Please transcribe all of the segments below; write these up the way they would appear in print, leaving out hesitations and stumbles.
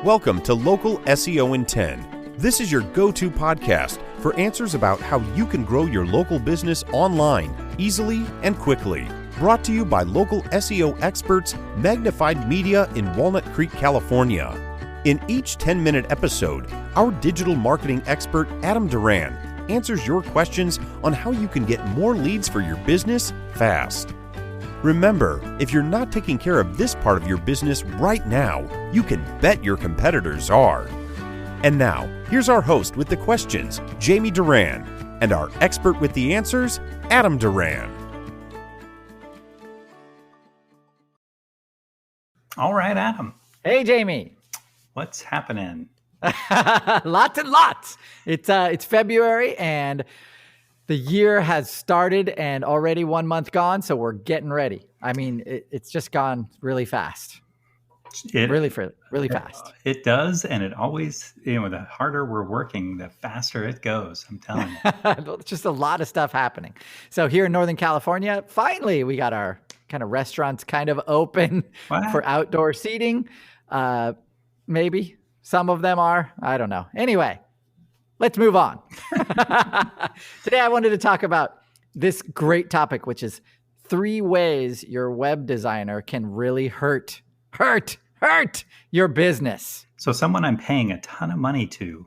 Welcome to Local SEO in 10. This is your go-to podcast for answers about how you can grow your local business online easily and quickly. Brought to you by local SEO experts, Magnified Media in Walnut Creek, California. In each 10-minute episode, our digital marketing expert, Adam Duran, answers your questions on how you can get more leads for your business fast. Remember, if you're not taking care of this part of your business right now, you can bet your competitors are. And now, here's our host with the questions, Jamie Duran, and our expert with the answers, Adam Duran. All right, Adam. Hey, Jamie. What's happening? Lots and lots. It's February and the year has started and already 1 month gone, so we're getting ready. I mean, it's just gone really fast. Really fast. It does, and it always, the harder we're working, the faster it goes, I'm telling you. Just a lot of stuff happening. So here in Northern California, finally, we got our kind of restaurants kind of open for outdoor seating. Maybe some of them are. I don't know. Anyway, let's move on. Today, I wanted to talk about this great topic, which is 3 ways your web designer can really hurt your business. So someone I'm paying a ton of money to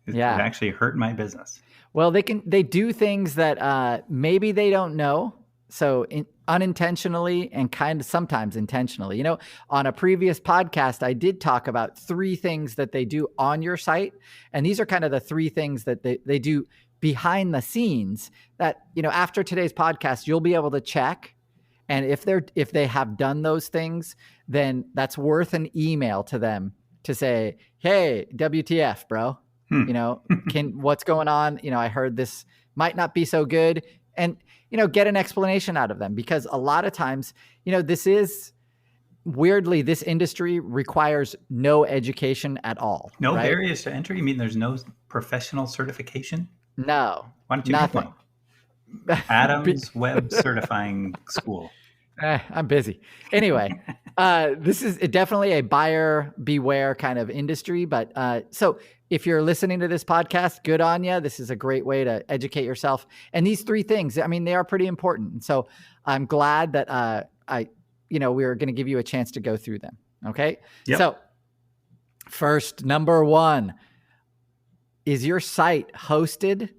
could actually hurt my business. Well, they do things that maybe they don't know. So unintentionally and kind of sometimes intentionally. On a previous podcast, I did talk about 3 things that they do on your site. And these are kind of the 3 things that they do behind the scenes that, after today's podcast, you'll be able to check. And if they have done those things, then that's worth an email to them to say, hey, WTF, bro, what's going on? I heard this might not be so good. And, get an explanation out of them, because a lot of times, this industry requires no education at all. No right? barriers to entry? You mean there's no professional certification? No. Why don't you nothing. Make one? Adam's Web Certifying School. I'm busy. Anyway, this is definitely a buyer beware kind of industry. But so if you're listening to this podcast, good on you. This is a great way to educate yourself. And these 3 things, they are pretty important. And so I'm glad that we're going to give you a chance to go through them. Okay. Yep. So first, number 1, is your site hosted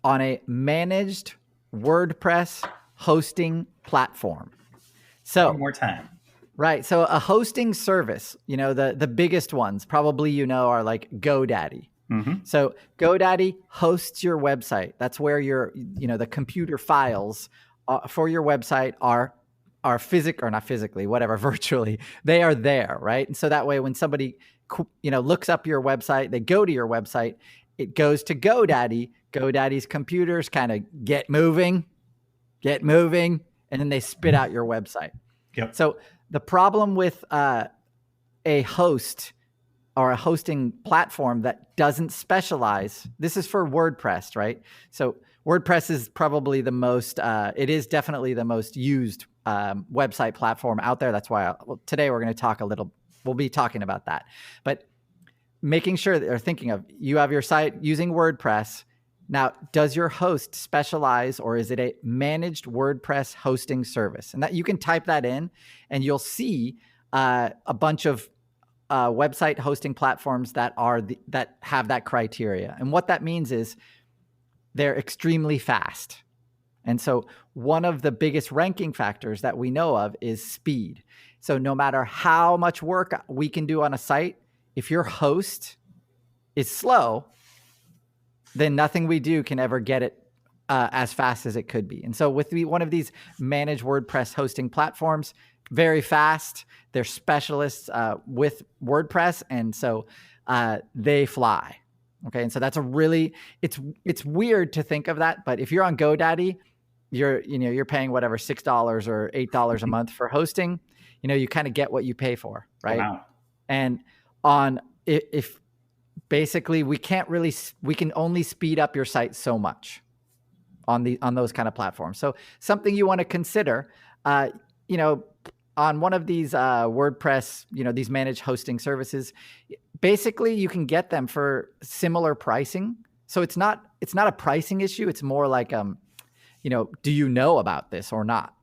on a managed WordPress hosting platform? So one more time. Right. So a hosting service, the biggest ones probably, are like GoDaddy. Mm-hmm. So GoDaddy hosts your website. That's where your, the computer files for your website are not physically, whatever, virtually, they are there. Right. And so that way, when somebody, looks up your website, they go to your website, it goes to GoDaddy. GoDaddy's computers kind of get moving, and then they spit out your website. Yep. So the problem with a host or a hosting platform that doesn't specialize, this is for WordPress, right? So WordPress is probably it is definitely the most used website platform out there. That's why today we'll be talking about that. But making sure that they're thinking of, you have your site using WordPress. Now, does your host specialize, or is it a managed WordPress hosting service? And that you can type that in and you'll see a bunch of website hosting platforms that have that criteria. And what that means is they're extremely fast. And so one of the biggest ranking factors that we know of is speed. So no matter how much work we can do on a site, if your host is slow, then nothing we do can ever get it as fast as it could be. And so with one of these managed WordPress hosting platforms, very fast, they're specialists with WordPress, and so they fly. Okay, and so that's it's weird to think of that, but if you're on GoDaddy, you're paying whatever $6 or $8 a month for hosting. You kind of get what you pay for, right? Wow. And if basically, we can only speed up your site so much on those kind of platforms. So something you want to consider, on one of these WordPress, these managed hosting services, basically you can get them for similar pricing. So it's not a pricing issue. It's more like, do you know about this or not?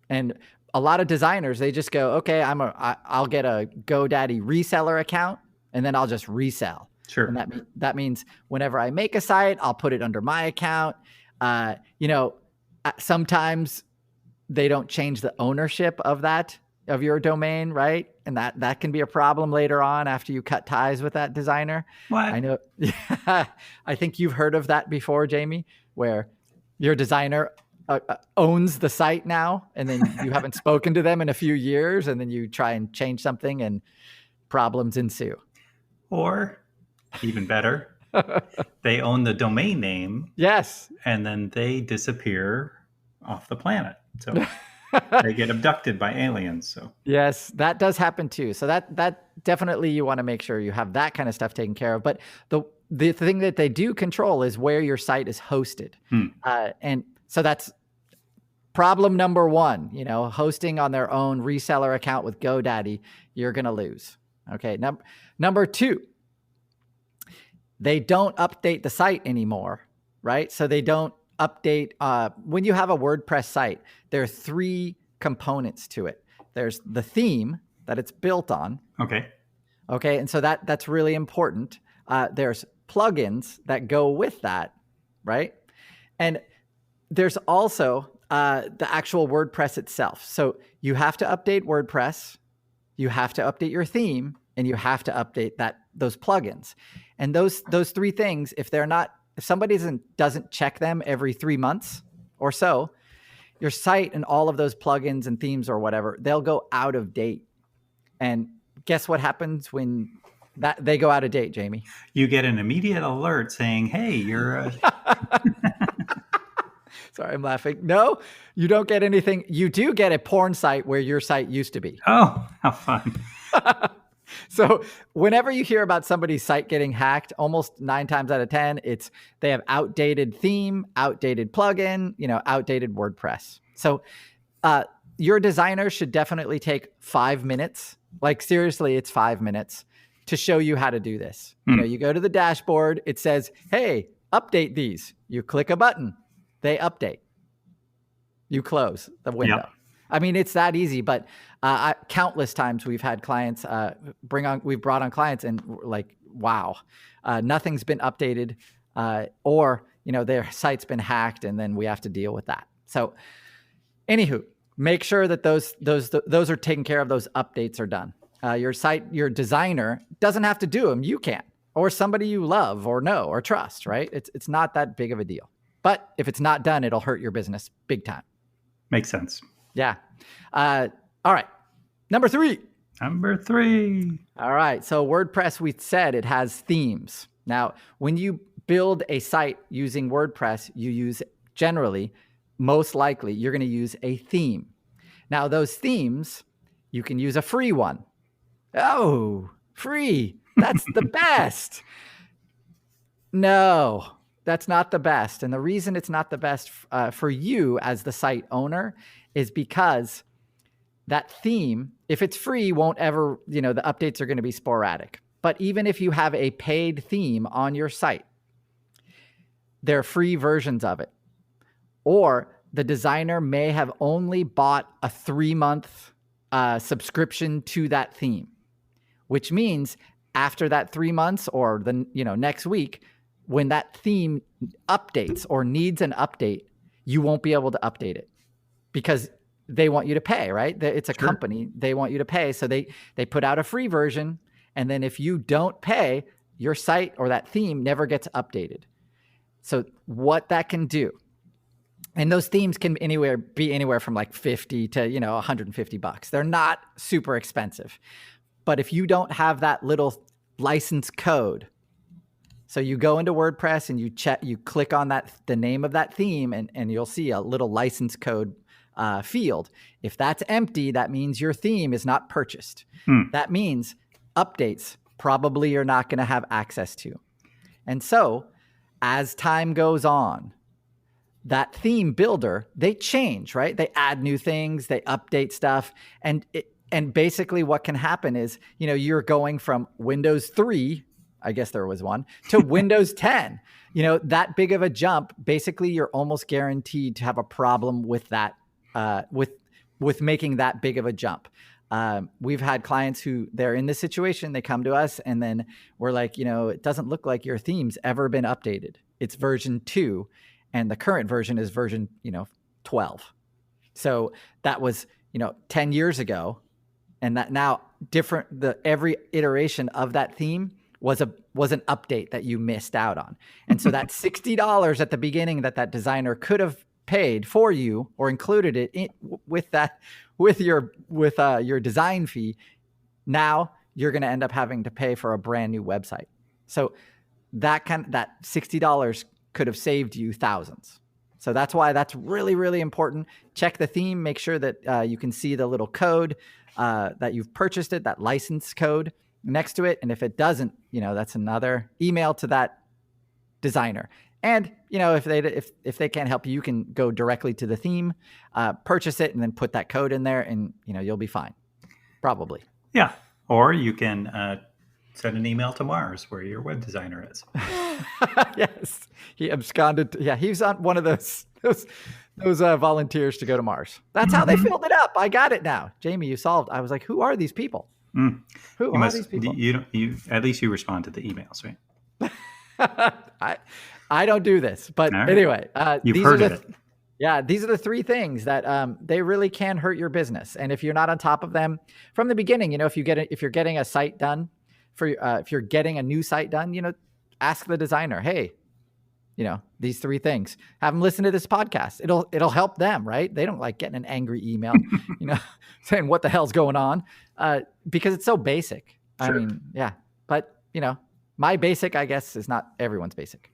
And a lot of designers, they just go, okay, I'll get a GoDaddy reseller account and then I'll just resell. Sure. And that means whenever I make a site, I'll put it under my account. Sometimes they don't change the ownership of your domain, right? And that can be a problem later on after you cut ties with that designer. What? I know. I think you've heard of that before, Jamie, where your designer owns the site now, and then you haven't spoken to them in a few years, and then you try and change something and problems ensue. Or even better, they own the domain name. Yes. And then they disappear off the planet. So they get abducted by aliens. So yes, that does happen too. So that definitely, you want to make sure you have that kind of stuff taken care of. But the thing that they do control is where your site is hosted. And so that's problem number one, hosting on their own reseller account with GoDaddy, you're going to lose. Okay. Number two, they don't update the site anymore, right? So they don't update. When you have a WordPress site, there are three components to it. There's the theme that it's built on. Okay. And so that's really important. There's plugins that go with that, right? And there's also the actual WordPress itself. So you have to update WordPress, you have to update your theme, and you have to update those plugins. And those three things, if somebody doesn't check them every 3 months or so, your site and all of those plugins and themes or whatever, they'll go out of date. And guess what happens when they go out of date, Jamie? You get an immediate alert saying, hey, you're Sorry, I'm laughing. No, you don't get anything. You do get a porn site where your site used to be. Oh, how fun. So whenever you hear about somebody's site getting hacked, almost 9 times out of 10, they have outdated theme, outdated plugin, outdated WordPress. So your designer should definitely take 5 minutes. Like seriously, it's 5 minutes to show you how to do this. You go to the dashboard, it says, hey, update these. You click a button, they update. You close the window. Yep. I mean, it's that easy, but countless times we've had clients we've brought on clients and like, wow, nothing's been updated, or their site's been hacked, and then we have to deal with that. So, anywho, make sure that those are taken care of. Those updates are done. Your designer doesn't have to do them. You can, or somebody you love or know or trust. Right? It's not that big of a deal. But if it's not done, it'll hurt your business big time. Makes sense. Yeah. All right. Number three. All right. So WordPress, we said it has themes. Now, when you build a site using WordPress, most likely, you're going to use a theme. Now, those themes, you can use a free one. Oh, free. That's the best. No, that's not the best. And the reason it's not the best for you as the site owner is because that theme, if it's free, won't ever, the updates are going to be sporadic. But even if you have a paid theme on your site, there are free versions of it. Or the designer may have only bought a 3-month subscription to that theme, which means after that 3 months or the next week, when that theme updates or needs an update, you won't be able to update it because they want you to pay, right? It's a company. They want you to pay. So they put out a free version. And then if you don't pay, your site or that theme never gets updated. So what that can do, and those themes can be anywhere from like 50 to, $150. They're not super expensive. But if you don't have that little license code, so you go into WordPress and you click on the name of that theme and you'll see a little license code field. If that's empty, that means your theme is not purchased. That means updates probably you're not going to have access to. And so as time goes on, that theme builder, they change, right? They add new things, they update stuff. And basically what can happen is, you're going from Windows 3, I guess there was one, to Windows 10. That big of a jump, basically you're almost guaranteed to have a problem with that, with making that big of a jump. We've had clients who they're in this situation, they come to us and then we're like, it doesn't look like your theme's ever been updated. It's version 2 and the current version is version, 12. So that was, 10 years ago. And that now every iteration of that theme was an update that you missed out on. And so that $60 at the beginning that designer could have paid for you or included it with your design fee, now you're going to end up having to pay for a brand new website. So that $60 could have saved you thousands. So that's why that's really, really important. Check the theme, make sure that you can see the little code that you've purchased it, that license code next to it. And if it doesn't, that's another email to that designer. And, if they can't help you, you can go directly to the theme, purchase it, and then put that code in there and, you'll be fine. Probably. Yeah. Or you can send an email to Mars where your web designer is. Yes. He absconded. He's on one of those volunteers to go to Mars. That's how they filled it up. I got it now. Jamie, you solved. I was like, who are these people? Who are these people? You at least you respond to the emails, right? I don't do this, but right. Anyway, you've heard of it. Yeah, these are the 3 things that they really can hurt your business. And if you're not on top of them from the beginning, if you're getting a site done if you're getting a new site done, ask the designer, hey, these 3 things. Have them listen to this podcast. It'll help them, right? They don't like getting an angry email, saying what the hell's going on, because it's so basic. Sure. I mean, yeah, but my basic, I guess, is not everyone's basic.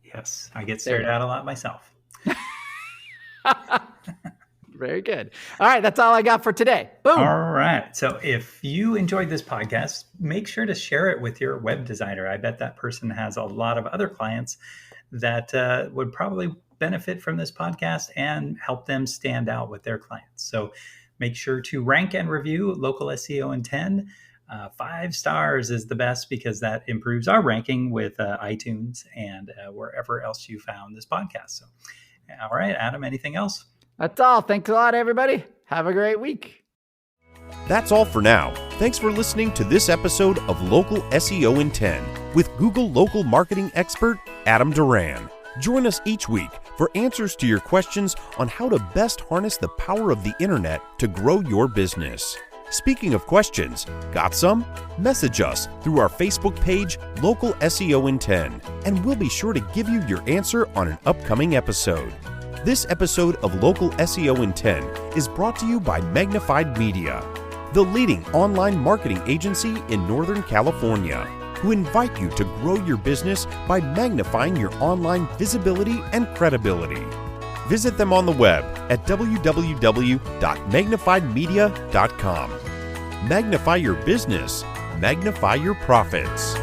Yes, I get stared at a lot myself. Very good. All right, that's all I got for today. Boom. All right. So if you enjoyed this podcast, make sure to share it with your web designer. I bet that person has a lot of other clients that would probably benefit from this podcast and help them stand out with their clients. So make sure to rank and review Local SEO in 10. 5 stars is the best because that improves our ranking with iTunes and wherever else you found this podcast. So, all right, Adam, anything else? That's all. Thanks a lot, everybody. Have a great week. That's all for now. Thanks for listening to this episode of Local SEO in 10 with Google local marketing expert Adam Duran. Join us each week for answers to your questions on how to best harness the power of the internet to grow your business. Speaking of questions, got some? Message us through our Facebook page, Local SEO in 10, and we'll be sure to give you your answer on an upcoming episode. This episode of Local SEO in 10 is brought to you by Magnified Media, the leading online marketing agency in Northern California, who invite you to grow your business by magnifying your online visibility and credibility. Visit them on the web at www.magnifiedmedia.com. Magnify your business, magnify your profits.